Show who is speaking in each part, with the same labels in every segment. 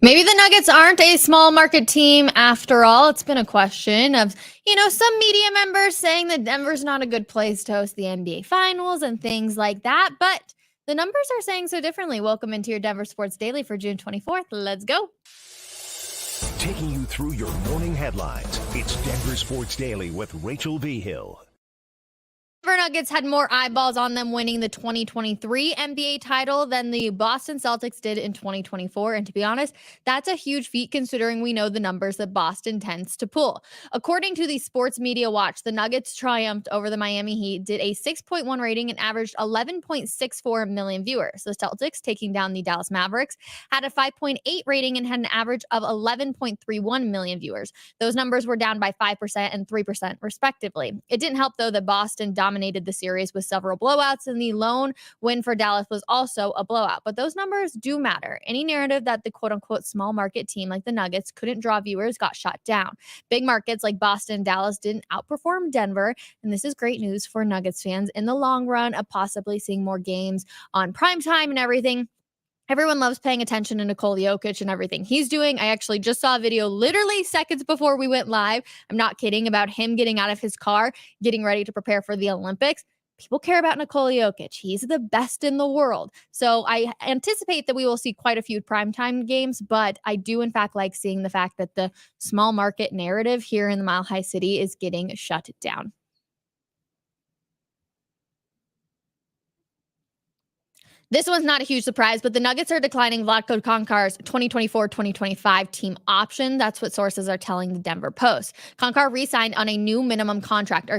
Speaker 1: Maybe the Nuggets aren't a small market team after all. It's been a question of, some media members saying that Denver's not a good place to host the NBA Finals and things like that. But the numbers are saying so differently. Welcome into your Denver Sports Daily for June 24th. Let's go.
Speaker 2: Taking you through your morning headlines, it's Denver Sports Daily with Rachel V. Hill.
Speaker 1: Denver Nuggets had more eyeballs on them winning the 2023 NBA title than the Boston Celtics did in 2024. And to be honest, that's a huge feat considering we know the numbers that Boston tends to pull. According to the Sports Media Watch, the Nuggets triumphed over the Miami Heat, did a 6.1 rating and averaged 11.64 million viewers. The Celtics, taking down the Dallas Mavericks, had a 5.8 rating and had an average of 11.31 million viewers. Those numbers were down by 5% and 3% respectively. It didn't help, though, that Boston dominated the series with several blowouts, and the lone win for Dallas was also a blowout. But those numbers do matter. Any narrative that the quote-unquote small market team like the Nuggets couldn't draw viewers got shot down. Big markets like Boston and Dallas didn't outperform Denver, and this is great news for Nuggets fans in the long run of possibly seeing more games on primetime and everything. Everyone loves paying attention to Nikola Jokic and everything he's doing. I actually just saw a video literally seconds before we went live. I'm not kidding, about him getting out of his car, getting ready to prepare for the Olympics. People care about Nikola Jokic. He's the best in the world. So I anticipate that we will see quite a few primetime games, but I do in fact like seeing the fact that the small market narrative here in the Mile High City is getting shut down. This one's not a huge surprise, but the Nuggets are declining Vlatko Konkar's 2024-2025 team option. That's what sources are telling the Denver Post. Konkar re-signed on a new minimum contract,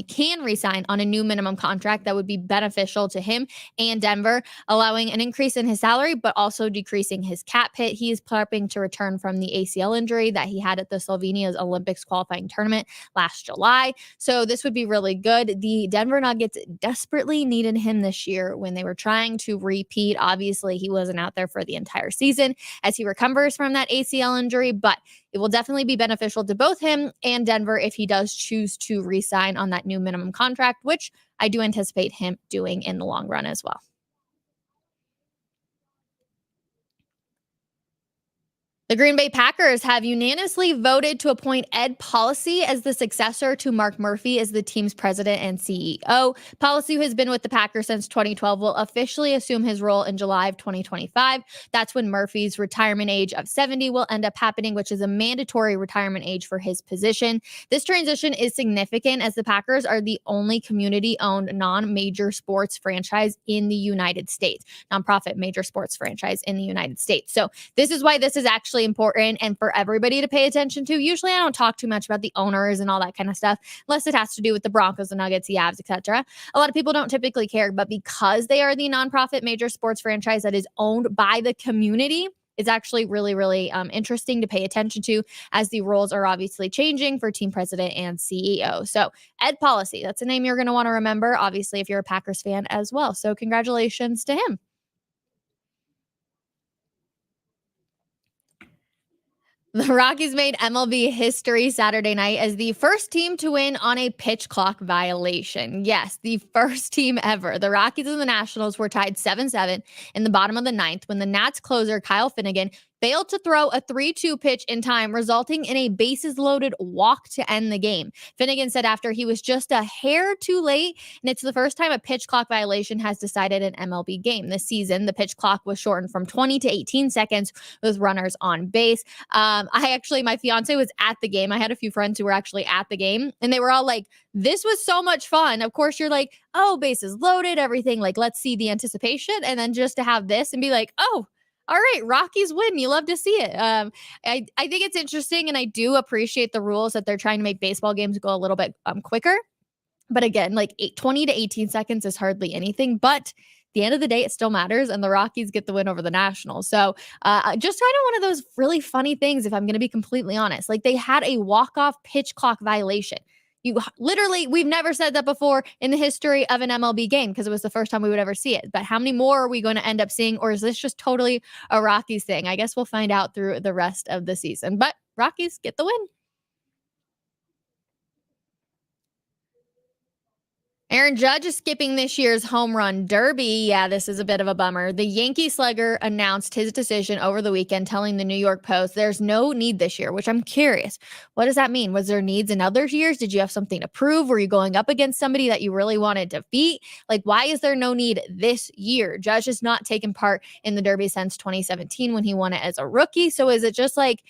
Speaker 1: can re-sign on a new minimum contract that would be beneficial to him and Denver, allowing an increase in his salary, but also decreasing his cap hit. He is prepping to return from the ACL injury that he had at the Slovenia's Olympics qualifying tournament last July. So this would be really good. The Denver Nuggets desperately needed him this year when they were trying to repeat. Obviously, he wasn't out there for the entire season as he recovers from that ACL injury, but it will definitely be beneficial to both him and Denver if he does choose to re-sign on that new minimum contract, which I do anticipate him doing in the long run as well. The Green Bay Packers have unanimously voted to appoint Ed Policy as the successor to Mark Murphy as the team's president and CEO. Policy, who has been with the Packers since 2012, will officially assume his role in July of 2025. That's when Murphy's retirement age of 70 will end up happening, which is a mandatory retirement age for his position. This transition is significant as the Packers are the only community-owned non-major sports franchise in the United States, nonprofit major sports franchise in the United States. So this is why this is actually important and for everybody to pay attention to. Usually I don't talk too much about the owners and all that kind of stuff unless it has to do with the Broncos, the Nuggets, the Avs, etc. A lot of people don't typically care, but because they are the nonprofit major sports franchise that is owned by the community, it's actually really, really interesting to pay attention to as the roles are obviously changing for team president and CEO. So Ed Policy, that's a name you're going to want to remember, obviously, if you're a Packers fan as well. So congratulations to him. The Rockies made MLB history Saturday night as the first team to win on a pitch clock violation. Yes, the first team ever. The Rockies and the Nationals were tied 7-7 in the bottom of the ninth when the Nats closer Kyle Finnegan failed to throw a 3-2 pitch in time, resulting in a bases-loaded walk to end the game. Finnegan said after he was just a hair too late, and it's the first time a pitch clock violation has decided an MLB game this season. The pitch clock was shortened from 20 to 18 seconds with runners on base. My fiance was at the game. I had a few friends who were actually at the game, and they were all like, this was so much fun. Of course, you're like, oh, bases loaded, everything. Like, let's see the anticipation. And then just to have this and be like, oh, all right, Rockies win. You love to see it. I think it's interesting, and I do appreciate the rules that they're trying to make baseball games go a little bit quicker. But again, like 20 to 18 seconds is hardly anything. But at the end of the day, it still matters, and the Rockies get the win over the Nationals. So just kind of one of those really funny things, if I'm going to be completely honest. Like, they had a walk-off pitch clock violation. We've never said that before in the history of an MLB game because it was the first time we would ever see it. But how many more are we going to end up seeing? Or is this just totally a Rockies thing? I guess we'll find out through the rest of the season. But Rockies get the win. Aaron Judge is skipping this year's home run derby. Yeah, this is a bit of a bummer. The Yankee slugger announced his decision over the weekend, telling the New York Post there's no need this year, which I'm curious. What does that mean? Was there needs in other years? Did you have something to prove? Were you going up against somebody that you really wanted to beat? Like, why is there no need this year? Judge has not taken part in the derby since 2017 when he won it as a rookie. So is it just like,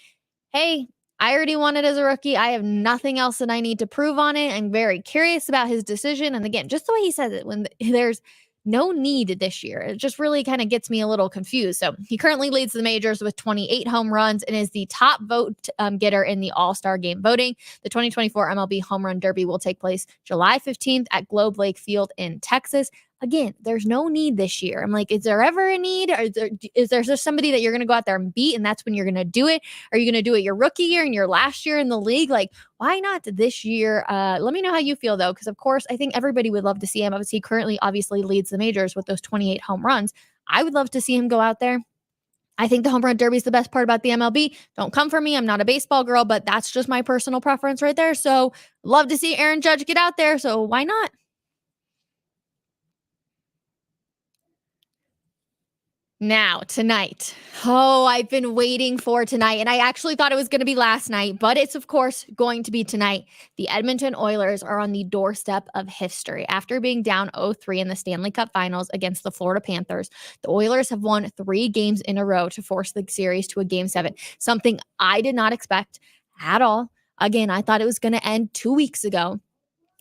Speaker 1: hey, I already won it as a rookie. I have nothing else that I need to prove on it. I'm very curious about his decision. And again, just the way he says it, when there's no need this year, it just really kind of gets me a little confused. So he currently leads the majors with 28 home runs and is the top vote getter in the All-Star game voting. The 2024 MLB Home Run Derby will take place July 15th at Globe Lake Field in Texas. Again, there's no need this year. I'm like, is there ever a need? Or is there just somebody that you're going to go out there and beat, and that's when you're going to do it? Are you going to do it your rookie year and your last year in the league? Like, why not this year? Let me know how you feel, though, because, of course, I think everybody would love to see him. Obviously, he currently obviously leads the majors with those 28 home runs. I would love to see him go out there. I think the home run derby is the best part about the MLB. Don't come for me. I'm not a baseball girl, but that's just my personal preference right there. So love to see Aaron Judge get out there. So why not? Now, tonight. Oh, I've been waiting for tonight, and I actually thought it was going to be last night, but it's, of course, going to be tonight. The Edmonton Oilers are on the doorstep of history. After being down 0-3 in the Stanley Cup Finals against the Florida Panthers, the Oilers have won 3 games in a row to force the series to a Game 7, something I did not expect at all. Again, I thought it was going to end 2 weeks ago.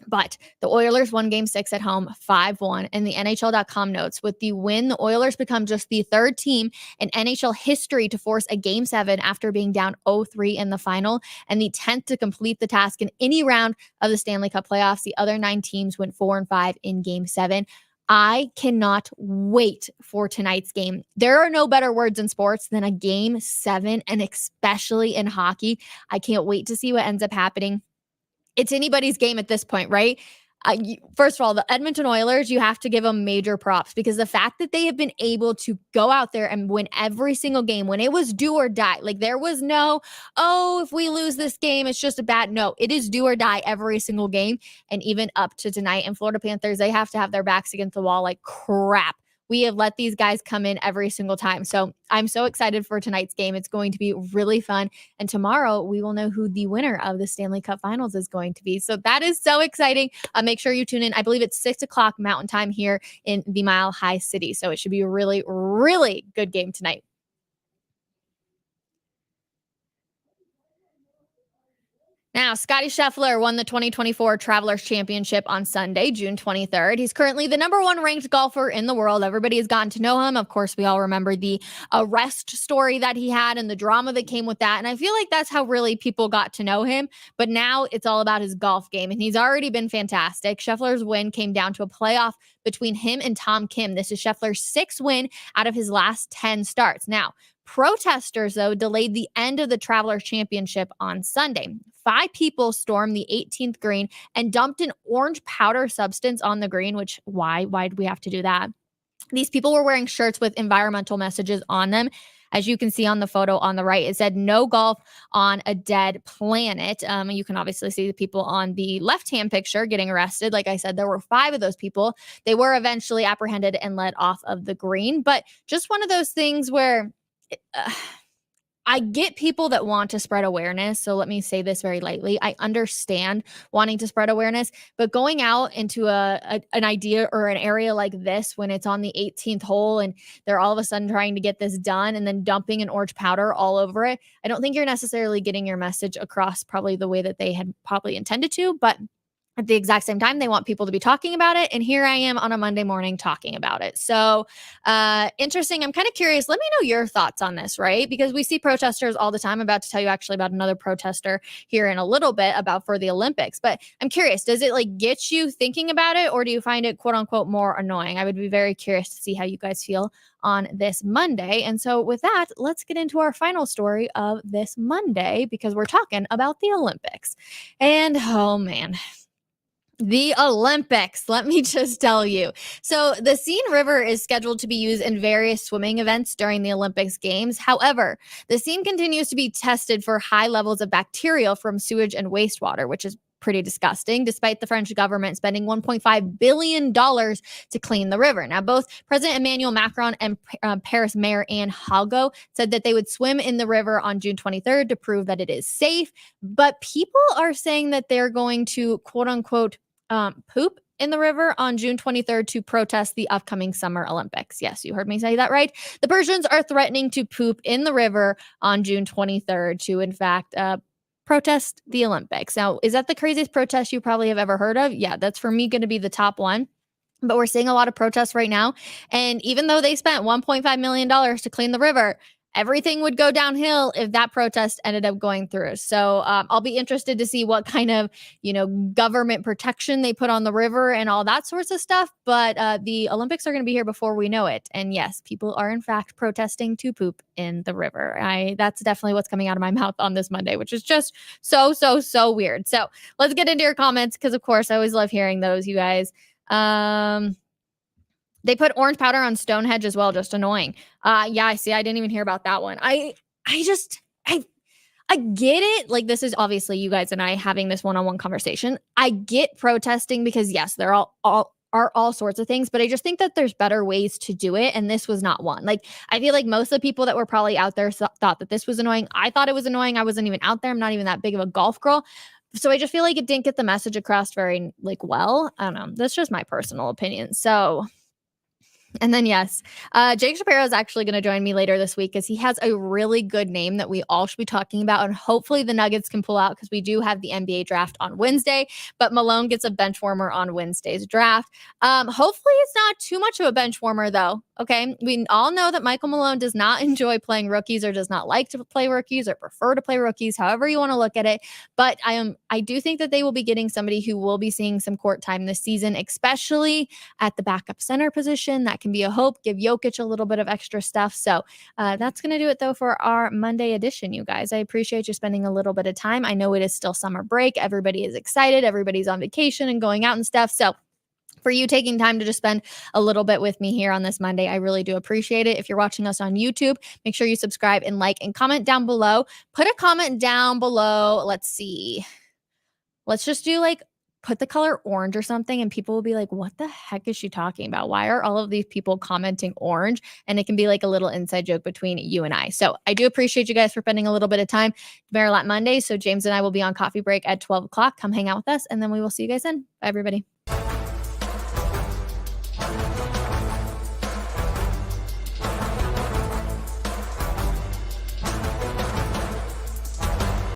Speaker 1: But the Oilers won Game 6 at home 5-1. And the NHL.com notes, with the win, the Oilers become just the 3rd team in NHL history to force a Game 7 after being down 0-3 in the final, and the 10th to complete the task in any round of the Stanley Cup playoffs. The other 9 teams went 4-5 in Game 7. I cannot wait for tonight's game. There are no better words in sports than a Game 7, and especially in hockey. I can't wait to see what ends up happening. It's anybody's game at this point, right? First of all, the Edmonton Oilers, you have to give them major props, because the fact that they have been able to go out there and win every single game when it was do or die, like there was no, oh, if we lose this game, it's just a bad, no, it is do or die every single game. And even up to tonight, and Florida Panthers, they have to have their backs against the wall like crap. We have let these guys come in every single time. So I'm so excited for tonight's game. It's going to be really fun. And tomorrow we will know who the winner of the Stanley Cup Finals is going to be. So that is so exciting. Make sure you tune in. I believe it's 6:00 Mountain Time here in the Mile High City. So it should be a really, really good game tonight. Now, Scotty Scheffler won the 2024 Travelers Championship on Sunday, June 23rd. He's currently the #1 ranked golfer in the world. Everybody has gotten to know him. Of course, we all remember the arrest story that he had and the drama that came with that. And I feel like that's how really people got to know him. But now it's all about his golf game, and he's already been fantastic. Scheffler's win came down to a playoff between him and Tom Kim. This is Scheffler's 6th win out of his last 10 starts. Now, protesters, though, delayed the end of the Travelers Championship on Sunday. 5 people stormed the 18th green and dumped an orange powder substance on the green, which why did we have to do that? These people were wearing shirts with environmental messages on them. As you can see on the photo on the right, it said "No golf on a dead planet." You can obviously see the people on the left-hand picture getting arrested. Like I said, there were 5 of those people. They were eventually apprehended and led off of the green. But just one of those things where I get people that want to spread awareness. So let me say this very lightly. I understand wanting to spread awareness, but going out into an idea or an area like this when it's on the 18th hole and they're all of a sudden trying to get this done and then dumping an orange powder all over it, I don't think you're necessarily getting your message across probably the way that they had probably intended to, but at the exact same time, they want people to be talking about it. And here I am on a Monday morning talking about it. So interesting. I'm kind of curious. Let me know your thoughts on this, right? Because we see protesters all the time. I'm about to tell you actually about another protester here in a little bit about for the Olympics. But I'm curious, does it like get you thinking about it, or do you find it quote unquote more annoying? I would be very curious to see how you guys feel on this Monday. And so with that, let's get into our final story of this Monday, because we're talking about the Olympics. And oh man, the Olympics, let me just tell you. So the Seine River is scheduled to be used in various swimming events during the Olympics Games. However, the Seine continues to be tested for high levels of bacteria from sewage and wastewater, which is pretty disgusting, despite the French government spending $1.5 billion to clean the river. Now, both President Emmanuel Macron and Paris Mayor Anne Hidalgo said that they would swim in the river on June 23rd to prove that it is safe. But people are saying that they're going to, quote unquote, poop in the river on June 23rd to protest the upcoming Summer Olympics. Yes, you heard me say that right. The Persians are threatening to poop in the river on June 23rd to, in fact, protest the Olympics. Now, is that the craziest protest you probably have ever heard of? Yeah, that's for me going to be the top one. But we're seeing a lot of protests right now. And even though they spent $1.5 million to clean the river, everything would go downhill if that protest ended up going through. So I'll be interested to see what kind of, government protection they put on the river and all that sorts of stuff. But the Olympics are going to be here before we know it. And yes, people are in fact protesting to poop in the river. That's definitely what's coming out of my mouth on this Monday, which is just so weird. So let's get into your comments because, of course, I always love hearing those, you guys. They put orange powder on Stonehenge as well. Just annoying. Yeah, I see. I didn't even hear about that one. I get it. Like, this is obviously you guys and I having this one-on-one conversation. I get protesting because yes, there are all sorts of things, but I just think that there's better ways to do it. And this was not one. Like, I feel like most of the people that were probably out there thought that this was annoying. I thought it was annoying. I wasn't even out there. I'm not even that big of a golf girl. So I just feel like it didn't get the message across very well. I don't know. That's just my personal opinion. So, and then, yes, Jake Shapiro is actually going to join me later this week because he has a really good name that we all should be talking about. And hopefully the Nuggets can pull out because we do have the NBA draft on Wednesday. But Malone gets a bench warmer on Wednesday's draft. Hopefully it's not too much of a bench warmer, though. Okay. We all know that Michael Malone does not enjoy playing rookies or does not like to play rookies or prefer to play rookies, however you want to look at it. But I do think that they will be getting somebody who will be seeing some court time this season, especially at the backup center position. That can be a hope, give Jokic a little bit of extra stuff. So that's going to do it, though, for our Monday edition, you guys. I appreciate you spending a little bit of time. I know it is still summer break. Everybody is excited. Everybody's on vacation and going out and stuff. So for you taking time to just spend a little bit with me here on this Monday, I really do appreciate it. If you're watching us on YouTube, make sure you subscribe and like and comment down below. Put a comment down below. Let's see. Let's just do put the color orange or something, and people will be like, what the heck is she talking about? Why are all of these people commenting orange? And it can be like a little inside joke between you and I. So I do appreciate you guys for spending a little bit of time. Marilyn Monday. So James and I will be on coffee break at 12 o'clock. Come hang out with us, and then we will see you guys then. Bye, everybody.